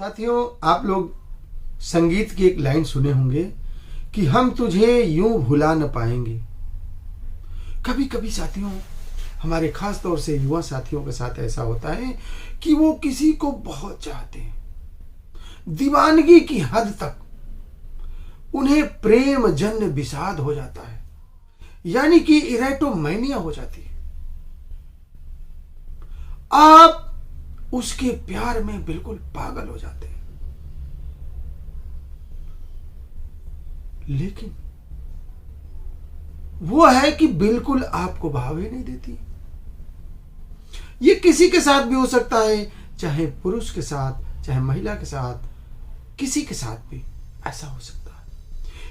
साथियों, आप लोग संगीत की एक लाइन सुने होंगे कि हम तुझे यूं भुला न पाएंगे। कभी कभी साथियों, हमारे खास तौर से युवा साथियों के साथ ऐसा होता है कि वो किसी को बहुत चाहते हैं, दीवानगी की हद तक। उन्हें प्रेम जन्य विषाद हो जाता है, यानी कि इरेटोमैनिया हो जाती है। आप उसके प्यार में बिल्कुल पागल हो जाते हैं, लेकिन वो है कि बिल्कुल आपको भाव ही नहीं देती। ये किसी के साथ भी हो सकता है, चाहे पुरुष के साथ, चाहे महिला के साथ, किसी के साथ भी ऐसा हो सकता है।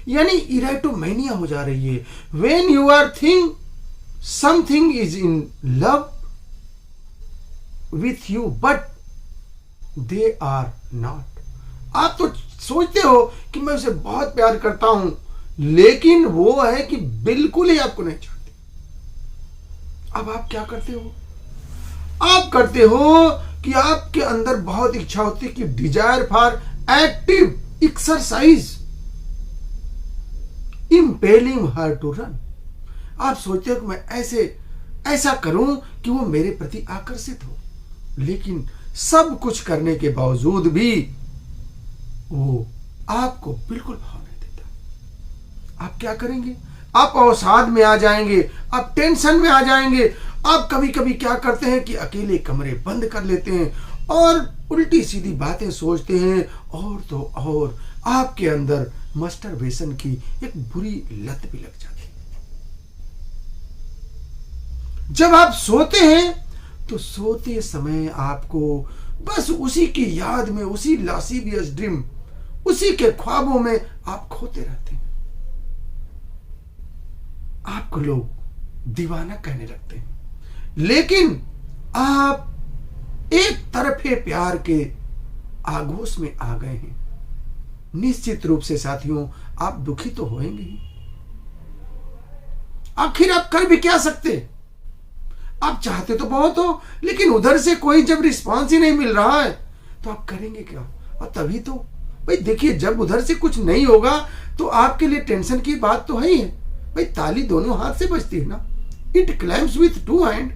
यानी इरेटोमैनिया हो जा रही है। When you are think something is in love with you but they are not। आप तो सोचते हो कि मैं उसे बहुत प्यार करता हूं, लेकिन वो है कि बिल्कुल ही आपको नहीं चाहती। अब आप क्या करते हो? आप करते हो कि आपके अंदर बहुत इच्छा होती है कि desire for active exercise impelling her to run. आप सोचते हो कि मैं ऐसा करूं कि वो मेरे प्रति आकर्षित हो, लेकिन सब कुछ करने के बावजूद भी वो आपको बिल्कुल भाव नहीं देता। आप क्या करेंगे? आप अवसाद में आ जाएंगे, आप टेंशन में आ जाएंगे। आप कभी कभी क्या करते हैं कि अकेले कमरे बंद कर लेते हैं और उल्टी सीधी बातें सोचते हैं, और तो और आपके अंदर मस्टरबेशन की एक बुरी लत भी लग जाती है। जब आप सोते हैं तो सोते समय आपको बस उसी की याद में, उसी लासिवियस ड्रीम, उसी के ख्वाबों में आप खोते रहते हैं। आपको लोग दीवाना कहने लगते हैं, लेकिन आप एक तरफे प्यार के आगोश में आ गए हैं। निश्चित रूप से साथियों, आप दुखी तो होंगे ही। आखिर आप कर भी क्या सकते? आप चाहते तो बहुत हो, लेकिन उधर से कोई जब रिस्पांस ही नहीं मिल रहा है तो आप करेंगे क्या? और तभी तो भाई देखिए, जब उधर से कुछ नहीं होगा तो आपके लिए टेंशन की बात तो है ही है। भाई ताली दोनों हाथ से बजती है ना, it climbs with to hand.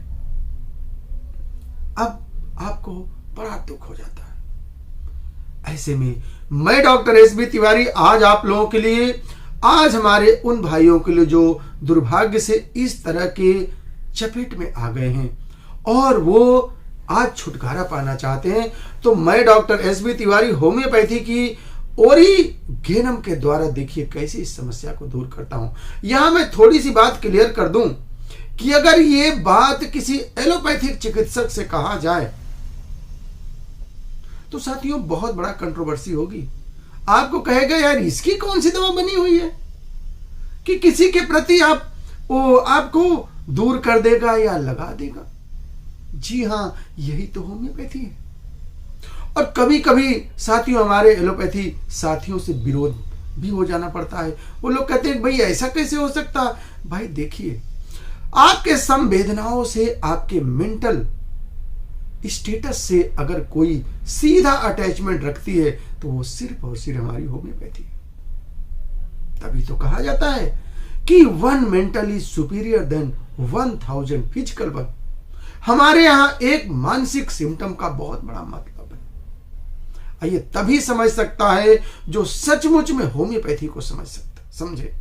अब आपको बड़ा दुख हो जाता है। ऐसे में मैं डॉक्टर एसबी तिवारी आज आप लोगों के लिए, आज हमारे उन भाइयों के लिए जो दुर्भाग्य से इस तरह के चपेट में आ गए हैं और वो आज छुटकारा पाना चाहते हैं, तो मैं डॉक्टर एसबी तिवारी होम्योपैथी की ओरिगेनम के द्वारा देखिए कैसे इस समस्या को दूर करता हूं। यहां मैं थोड़ी सी बात क्लियर कर दूं कि अगर ये बात किसी एलोपैथिक चिकित्सक से कहा जाए तो साथियों बहुत बड़ा कंट्रोवर्सी होगी। आपको कहेगा यार इसकी कौन सी दवा बनी हुई है कि किसी के प्रति आपको दूर कर देगा या लगा देगा। जी हां, यही तो होम्योपैथी है। और कभी कभी साथियों हमारे एलोपैथी साथियों से विरोध भी हो जाना पड़ता है। वो लोग कहते हैं भाई ऐसा कैसे हो सकता? भाई देखिए, आपके संवेदनाओं से, आपके मेंटल स्टेटस से अगर कोई सीधा अटैचमेंट रखती है तो वो सिर्फ और सिर्फ हमारी होम्योपैथी है। तभी तो कहा जाता है कि 1 mental is superior than 1000 physical one. हमारे यहां एक मानसिक सिम्टम का बहुत बड़ा मतलब है। ये तभी समझ सकता है जो सचमुच में होम्योपैथी को समझे।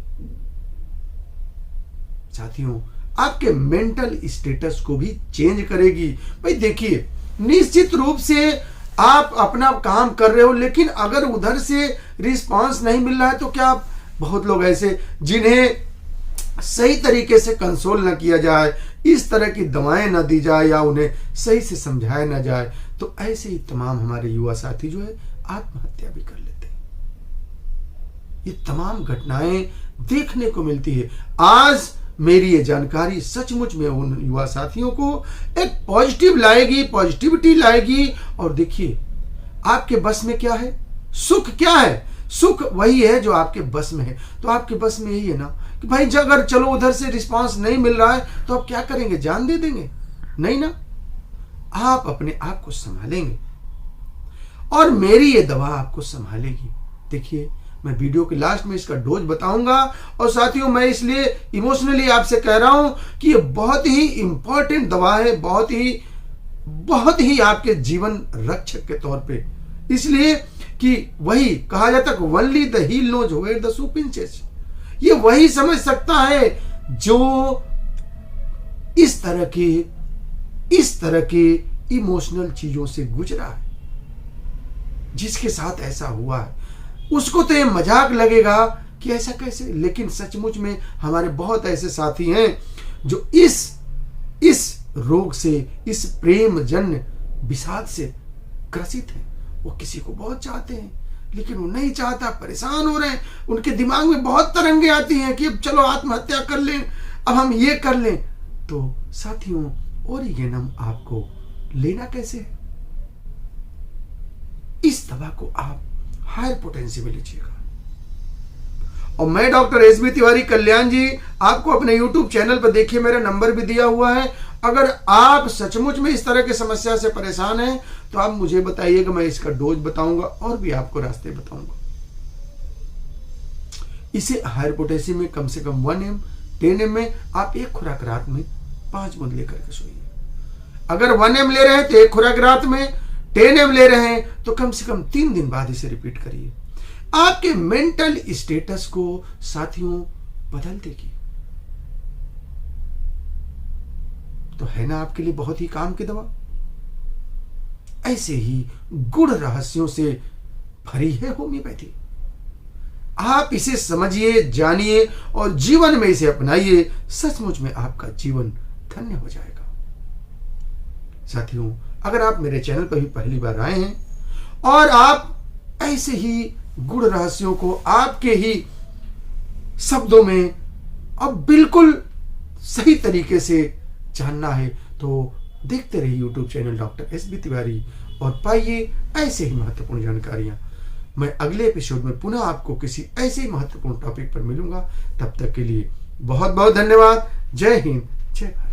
साथियों, आपके मेंटल स्टेटस को भी चेंज करेगी। भाई देखिए, निश्चित रूप से आप अपना काम कर रहे हो, लेकिन अगर उधर से रिस्पांस नहीं मिल रहा है तो क्या आप, बहुत लोग ऐसे जिन्हें सही तरीके से कंसोल न किया जाए, इस तरह की दवाएं न दी जाए या उन्हें सही से समझाया न जाए, तो ऐसे ही तमाम हमारे युवा साथी जो है आत्महत्या भी कर लेते हैं। ये तमाम घटनाएं देखने को मिलती है। आज मेरी ये जानकारी सचमुच में उन युवा साथियों को एक पॉजिटिविटी लाएगी। और देखिए, आपके बस में क्या है? सुख क्या है? सुख वही है जो आपके बस में है। तो आपके बस में यही है ना कि भाई अगर चलो उधर से रिस्पांस नहीं मिल रहा है तो आप क्या करेंगे? जान दे देंगे? नहीं ना, आप अपने आप को संभालेंगे। और मेरी ये दवा आपको संभालेगी। देखिए, मैं वीडियो के लास्ट में इसका डोज बताऊंगा। और साथियों, मैं इसलिए इमोशनली आपसे कह रहा हूं कि ये बहुत ही इंपॉर्टेंट दवा है, बहुत ही आपके जीवन रक्षक के तौर पे। इसलिए कि वही कहा जाता है, only the heel knows where the shoe pinches. ये वही समझ सकता है जो इस तरह के इमोशनल चीजों से गुजरा है, जिसके साथ ऐसा हुआ है। उसको तो ये मजाक लगेगा कि ऐसा कैसे, लेकिन सचमुच में हमारे बहुत ऐसे साथी हैं जो इस रोग से, इस प्रेम जन्य विषाद से ग्रसित हैं। वो किसी को बहुत चाहते हैं, लेकिन वो नहीं चाहता, परेशान हो रहे हैं। उनके दिमाग में बहुत तरंगे आती हैं कि अब चलो आत्महत्या कर लें, अब हम ये कर लें। तो साथियों, ओरिगेनम आपको लेना कैसे है? इस दवा को आप हायर पोटेंसी में लीजिएगा। और मैं डॉक्टर एसबी तिवारी कल्याण जी आपको अपने यूट्यूब चैनल पर, देखिए मेरा नंबर भी दिया हुआ है। अगर आप सचमुच में इस तरह की समस्या से परेशान हैं तो आप मुझे बताइएगा, मैं इसका डोज बताऊंगा और भी आपको रास्ते बताऊंगा। इसे हायर पोटेंसी में कम से कम 1 ml 10 ml में आप एक खुराक रात में 5 बूंद लेकर के सोइए। अगर 1 ml ले रहे हैं तो एक खुराक रात में, 10 ml ले रहे हैं तो कम से कम 3 दिन बाद इसे रिपीट करिए। आपके मेंटल स्टेटस को साथियों बदल देगी। तो है ना आपके लिए बहुत ही काम की दवा। ऐसे ही गुड़ रहस्यों से भरी है होम्योपैथी। आप इसे समझिए, जानिए और जीवन में इसे अपनाइए। सचमुच में आपका जीवन धन्य हो जाएगा। साथियों, अगर आप मेरे चैनल पर भी पहली बार आए हैं और आप ऐसे ही गुड़ रहस्यों को आपके ही शब्दों में अब बिल्कुल सही तरीके से जानना है तो देखते रहिए YouTube channel doctor SB Tiwari और पाइए ऐसे ही महत्वपूर्ण जानकारियां। मैं अगले एपिसोड में पुनः आपको किसी ऐसे ही महत्वपूर्ण टॉपिक पर मिलूंगा। तब तक के लिए बहुत बहुत धन्यवाद। जय हिंद, जय भारत।